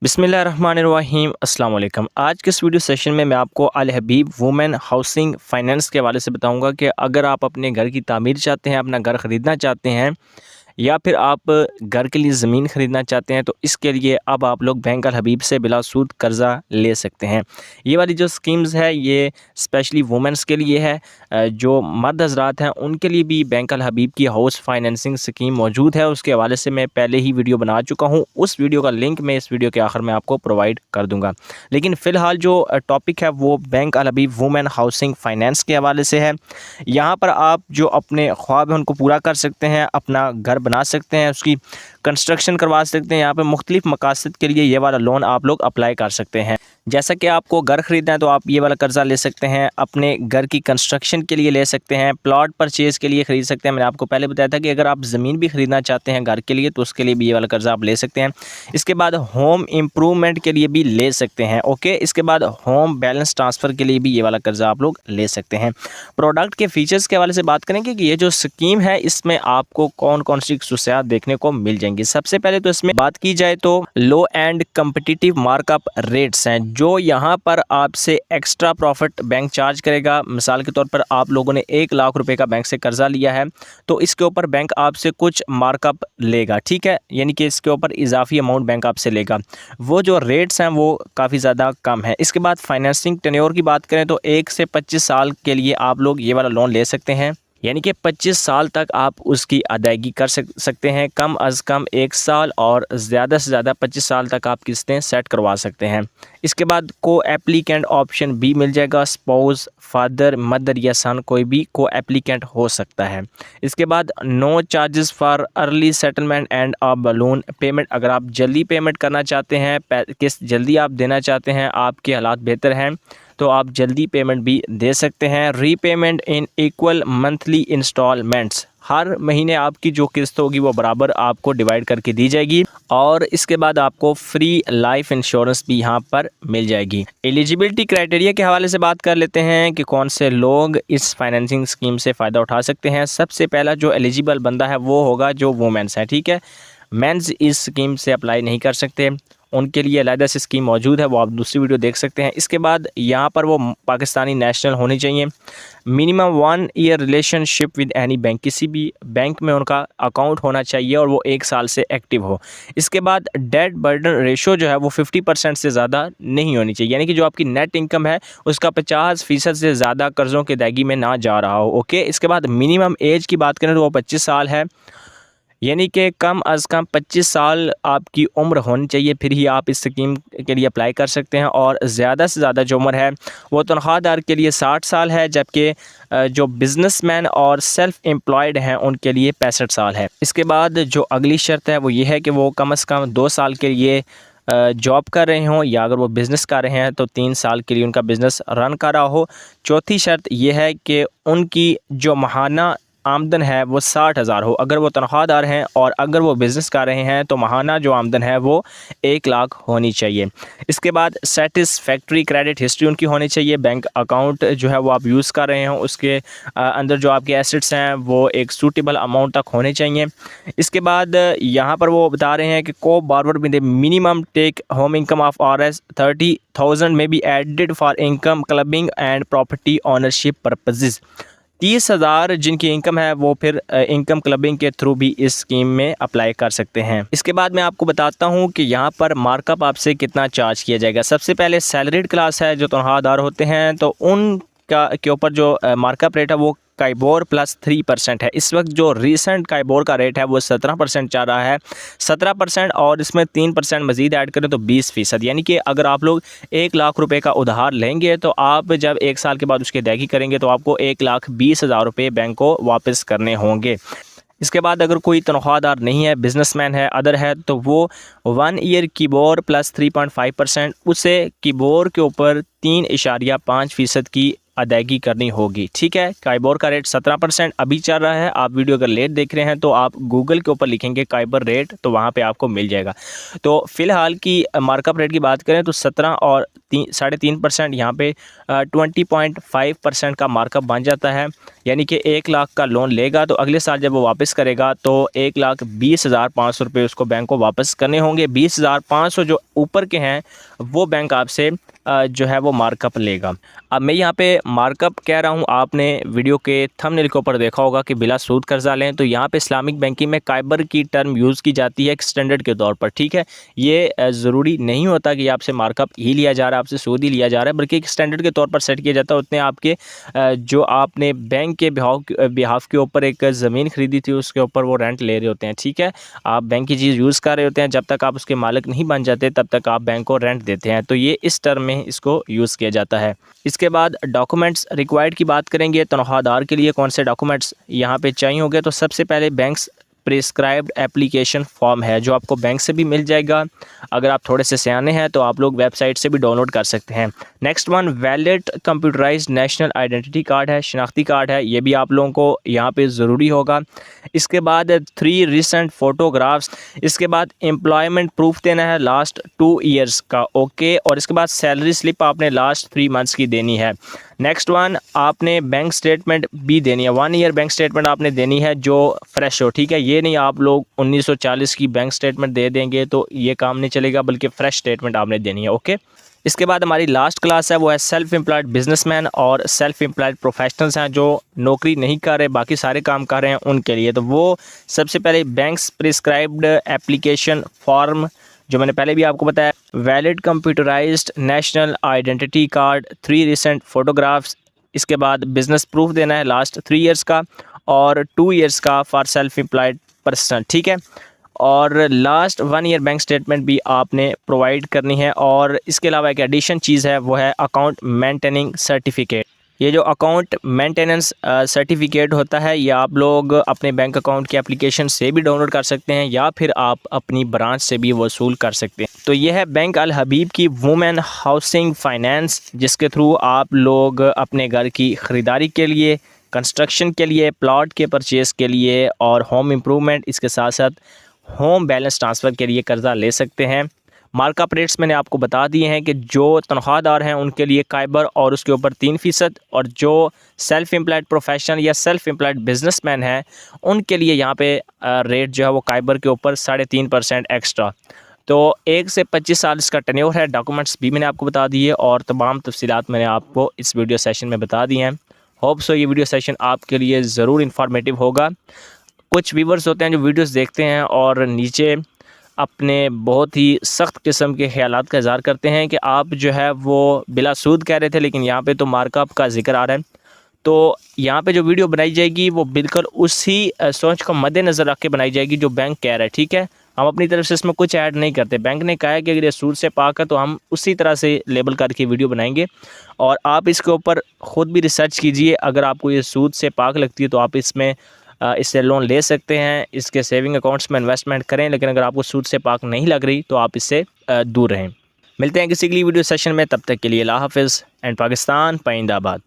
बिस्मिल्लाहिर्रहमानिर्रहीम अस्सलाम वालेकुम। आज के इस वीडियो सेशन में मैं आपको अल हबीब वुमेन हाउसिंग फाइनेंस के हवाले से बताऊंगा कि अगर आप अपने घर की तामीर चाहते हैं, अपना घर ख़रीदना चाहते हैं या फिर आप घर के लिए ज़मीन ख़रीदना चाहते हैं तो इसके लिए अब आप लोग बैंक अल हबीब से बिला सूद कर्ज़ा ले सकते हैं। ये वाली जो स्कीम्स है ये स्पेशली वुमेंस के लिए है। जो मर्द हज़रात हैं उनके लिए भी बैंक अल हबीब की हाउस फाइनेंसिंग स्कीम मौजूद है। उसके हवाले से मैं पहले ही वीडियो बना चुका हूँ। उस वीडियो का लिंक मैं इस वीडियो के आखिर में आपको प्रोवाइड कर दूँगा। लेकिन फ़िलहाल जो टॉपिक है वो बैंक अल हबीब वुमेन हाउसिंग फाइनेंस के हवाले से है। यहाँ पर आप जो अपने ख्वाब हैं उनको पूरा कर सकते हैं, अपना घर बना सकते हैं, उसकी कंस्ट्रक्शन करवा सकते हैं। यहाँ पे मुख्तलिफ मकासद के लिए ये वाला लोन आप लोग अप्लाई कर सकते हैं। जैसा कि आपको घर ख़रीदना है तो आप ये वाला कर्ज़ा ले सकते हैं, अपने घर की कंस्ट्रक्शन के लिए ले सकते हैं, प्लॉट परचेज़ के लिए ख़रीद सकते हैं। मैंने आपको पहले बताया था कि अगर आप ज़मीन भी ख़रीदना चाहते हैं घर के लिए तो उसके लिए भी ये वाला कर्ज़ा आप ले सकते हैं। इसके बाद होम इम्प्रूवमेंट के लिए भी ले सकते हैं। ओके, इसके बाद होम बैलेंस ट्रांसफ़र के लिए भी ये वाला कर्ज़ा आप लोग ले सकते हैं। प्रोडक्ट के फ़ीचर्स के हवाले से बात करेंगे कि ये जो स्कीम है इसमें आपको कौन कौन सी खसूसियात देखने को मिल जाएंगी। सबसे पहले तो इसमें बात की जाए तो लो एंड कम्पिटिटिव मार्कअप रेट्स हैं जो यहाँ पर आपसे एक्स्ट्रा प्रॉफिट बैंक चार्ज करेगा। मिसाल के तौर पर आप लोगों ने 1 लाख रुपए का बैंक से कर्जा लिया है तो इसके ऊपर बैंक आपसे कुछ मार्कअप लेगा, ठीक है, यानी कि इसके ऊपर इजाफी अमाउंट बैंक आपसे लेगा। वो जो रेट्स हैं वो काफ़ी ज़्यादा कम है। इसके बाद फाइनेंसिंग टेन्योर की बात करें तो 1 से 25 साल के लिए आप लोग ये वाला लोन ले सकते हैं, यानी कि 25 साल तक आप उसकी अदायगी कर सकते हैं। कम अज़ कम 1 साल और ज़्यादा से ज़्यादा 25 साल तक आप किस्तें सेट करवा सकते हैं। इसके बाद को एप्लीकेंट ऑप्शन भी मिल जाएगा। स्पाउस, फादर, मदर या सन कोई भी को एप्लीकेंट हो सकता है। इसके बाद no charges for early settlement and a balloon payment. अगर आप जल्दी पेमेंट करना चाहते हैं, किस्त जल्दी आप देना चाहते हैं, आपके हालात बेहतर हैं तो आप जल्दी पेमेंट भी दे सकते हैं। Repayment in equal monthly instalments, हर महीने आपकी जो किस्त होगी वो बराबर आपको डिवाइड करके दी जाएगी। और इसके बाद आपको फ्री लाइफ इंश्योरेंस भी यहाँ पर मिल जाएगी। एलिजिबिलिटी क्राइटेरिया के हवाले से बात कर लेते हैं कि कौन से लोग इस फाइनेंसिंग स्कीम से फ़ायदा उठा सकते हैं। सबसे पहला जो एलिजिबल बंदा है वो होगा जो वुमेन्स है, ठीक है। मेंस इस स्कीम से अप्लाई नहीं कर सकते, उनके लिए अलग से स्कीम मौजूद है, वो आप दूसरी वीडियो देख सकते हैं। इसके बाद यहाँ पर वो पाकिस्तानी नेशनल होनी चाहिए। Minimum 1 year relationship with any bank, किसी भी बैंक में उनका अकाउंट होना चाहिए और वो 1 साल से एक्टिव हो। इसके बाद डेट बर्डन रेशो जो है वो 50% से ज़्यादा नहीं होनी चाहिए, यानी कि जो आपकी नेट इनकम है उसका 50% से ज़्यादा कर्ज़ों की अदायगी में ना जा रहा हो। ओके, इसके बाद मिनिमम एज की बात करें तो वो 25 साल है, यानी कि कम अज़ कम 25 साल आपकी उम्र होनी चाहिए, फिर ही आप इस स्कीम के लिए अप्लाई कर सकते हैं। और ज़्यादा से ज़्यादा जो उम्र है वो तनख्वाहदार के लिए 60 साल है, जबकि जो बिज़नेसमैन और सेल्फ़ एम्प्लॉयड हैं उनके लिए 65 साल है। इसके बाद जो अगली शर्त है वो ये है कि वो कम से कम 2 साल के लिए जॉब कर रहे हों, या अगर वो बिज़नेस कर रहे हैं तो 3 साल के लिए उनका बिज़नेस रन कर रहा हो। चौथी शर्त ये है कि उनकी जो माहाना आमदन है वो 60,000 हो अगर वो तनख्वाहदार हैं, और अगर वो बिज़नेस कर रहे हैं तो माहाना जो आमदन है वो 1 लाख होनी चाहिए। इसके बाद सेटिस्फैक्ट्री क्रेडिट हिस्ट्री उनकी होनी चाहिए। बैंक अकाउंट जो है वो आप यूज़ कर रहे हो उसके अंदर जो आपके एसेट्स हैं वो एक सूटेबल अमाउंट तक होने चाहिए। इसके बाद यहाँ पर वो बता रहे हैं कि को borrower with minimum take home income of RS 30,000 में be added for income clubbing and property ownership purposes. 30,000 जिनकी इनकम है वो फिर इनकम क्लबिंग के थ्रू भी इस स्कीम में अप्लाई कर सकते हैं। इसके बाद मैं आपको बताता हूँ कि यहाँ पर मार्कअप आपसे कितना चार्ज किया जाएगा। सबसे पहले सैलरीड क्लास है, जो तनख्वाहदार होते हैं तो उनका के ऊपर जो मार्कअप रेट है वो काइबोर प्लस 3% है। इस वक्त जो रीसेंट काइबोर का रेट है वो 17% चल रहा है, 17%, और इसमें 3% मज़ीद ऐड करें तो 20%, यानी कि अगर आप लोग 1 लाख रुपए का उधार लेंगे तो आप जब 1 साल के बाद उसकी अदायगी करेंगे तो आपको 1,20,000 रुपये बैंक को वापस करने होंगे। इसके बाद अगर कोई तनख्वाहदार नहीं है, बिजनेसमैन है, अदर है, तो वो 1 ईयर कीबोर प्लस 3.5%, उसे कीबोर के ऊपर 3.5% की अदायगी करनी होगी। ठीक है, काइबोर का रेट 17% अभी चल रहा है। आप वीडियो अगर लेट देख रहे हैं तो आप गूगल के ऊपर लिखेंगे काइबर रेट, तो वहाँ पे आपको मिल जाएगा। तो फ़िलहाल की मार्कअप रेट की बात करें तो 17 और 3.5% यहाँ पे 20.5% का मार्कअप बन जाता है। यानी कि 1 लाख का लोन लेगा तो अगले साल जब वो वापस करेगा तो 1,20,500 रुपये उसको बैंक को वापस करने होंगे। 20,500 जो ऊपर के हैं वो बैंक आपसे जो है वो मार्कअप लेगा। अब मैं यहाँ पे मार्कअप कह रहा हूँ, आपने वीडियो के थंबनेल के ऊपर देखा होगा कि बिला सूद कर्जा लें, तो यहाँ पे इस्लामिक बैंकिंग में काइबर की टर्म यूज़ की जाती है एक स्टैंडर्ड के तौर पर। ठीक है, ये ज़रूरी नहीं होता कि आपसे मार्कअप ही लिया जा रहा है, आपसे सूद ही लिया जा रहा है, बल्कि एक स्टैंडर्ड के तौर पर सेट किया जाता है। उतने आपके जो आपने बैंक के बिहाफ के ऊपर एक ज़मीन खरीदी थी उसके ऊपर वो रेंट ले रहे होते हैं। ठीक है, आप बैंक की चीज़ यूज़ कर रहे होते हैं, जब तक आप उसके मालिक नहीं बन जाते तब तक आप बैंक को रेंट देते हैं। तो ये इस टर्म में इसको यूज़ किया जाता है। इसके बाद डॉक्यूमेंट्स रिक्वायर्ड की बात करेंगे। तनख्वाहदार के लिए कौन से डॉक्यूमेंट्स यहाँ पे चाहिए होंगे, तो सबसे पहले बैंक्स प्रिस्क्राइब्ड एप्लीकेशन फॉर्म है जो आपको बैंक से भी मिल जाएगा। अगर आप थोड़े से सियाने हैं तो आप लोग वेबसाइट से भी डाउनलोड कर सकते हैं। Next one valid computerised national identity card है, शनाख्ती कार्ड है, ये भी आप लोगों को यहाँ पे ज़रूरी होगा। इसके बाद 3 रिसेंट फ़ोटोग्राफ्स। इसके बाद एम्प्लॉयमेंट प्रूफ देना है लास्ट 2 ईयर्स का, ओके। और इसके बाद सैलरी स्लिप आपने लास्ट 3 मंथ्स की देनी है। नेक्स्ट वन आपने बैंक स्टेटमेंट भी देनी है, 1 ईयर बैंक स्टेटमेंट आपने देनी है जो फ्रेश हो। ठीक है, ये नहीं आप लोग 1940 की बैंक स्टेटमेंट दे देंगे तो ये काम नहीं चलेगा, बल्कि फ्रेश स्टेटमेंट आपने देनी है, ओके। इसके बाद हमारी लास्ट क्लास है वो है सेल्फ एम्प्लॉयड बिजनेसमैन और सेल्फ एम्प्लॉयड प्रोफेशनल्स हैं जो नौकरी नहीं कर रहे बाकी सारे काम कर रहे हैं उनके लिए। तो वो सबसे पहले बैंक्स प्रिस्क्राइब्ड एप्लीकेशन फॉर्म जो मैंने पहले भी आपको बताया, valid computerised national identity card, 3 recent photographs. इसके बाद बिजनेस प्रूफ देना है लास्ट 3 ईयर्स का और 2 ईयर्स का फॉर सेल्फ एम्प्लॉयड पर्सन। ठीक है, और लास्ट 1 ईयर बैंक स्टेटमेंट भी आपने प्रोवाइड करनी है। और इसके अलावा एक एडिशन चीज़ है वो है अकाउंट मेंटेनिंग सर्टिफिकेट। ये जो अकाउंट मेंटेनेंस सर्टिफिकेट होता है ये आप लोग अपने बैंक अकाउंट की एप्लीकेशन से भी डाउनलोड कर सकते हैं या फिर आप अपनी ब्रांच से भी वसूल कर सकते हैं। तो ये है बैंक अल हबीब की वुमेन हाउसिंग फाइनेंस, जिसके थ्रू आप लोग अपने घर की ख़रीदारी के लिए, कंस्ट्रक्शन के लिए, प्लॉट के परचेज़ के लिए और होम इम्प्रूवमेंट, इसके साथ साथ होम बैलेंस ट्रांसफ़र के लिए कर्ज़ा ले सकते हैं। मार्कअप रेट्स मैंने आपको बता दिए हैं कि जो तनख्वाहदार हैं उनके लिए काइबर और उसके ऊपर 3%, और जो सेल्फ एम्प्लॉयड प्रोफेशनल या सेल्फ एम्प्लॉयड बिजनेसमैन हैं उनके लिए यहाँ पे रेट जो है वो काइबर के ऊपर 3.5% एक्स्ट्रा। तो 1 से 25 साल इसका टेन्योर है। डॉक्यूमेंट्स भी मैंने आपको बता दिए और तमाम तफसीलात मैंने आपको इस वीडियो सेशन में बता दी हैं। होप सो ये वीडियो सेशन आपके लिए ज़रूर इन्फॉर्मेटिव होगा। कुछ व्यूवर्स होते हैं जो वीडियोस देखते हैं और नीचे अपने बहुत ही सख्त किस्म के ख़यालात का इज़हार करते हैं कि आप जो है वो बिला सूद कह रहे थे, लेकिन यहाँ पे तो मार्कअप का जिक्र आ रहा है। तो यहाँ पे जो वीडियो बनाई जाएगी वो बिल्कुल उसी सोच को मद्देनज़र रख के बनाई जाएगी जो बैंक कह रहा है। ठीक है, हम अपनी तरफ से इसमें कुछ ऐड नहीं करते। बैंक ने कहा है कि अगर ये सूद से पाक है तो हम उसी तरह से लेबल करके वीडियो बनाएंगे और आप इसके ऊपर ख़ुद भी रिसर्च कीजिए। अगर आपको ये सूद से पाक लगती है तो आप इससे लोन ले सकते हैं, इसके सेविंग अकाउंट्स में इन्वेस्टमेंट करें, लेकिन अगर आपको सूद से पाक नहीं लग रही तो आप इससे दूर रहें। मिलते हैं किसी अगली वीडियो सेशन में, तब तक के लिए अल्लाह हाफ़िज़ एंड पाकिस्तान पाइंदाबाद।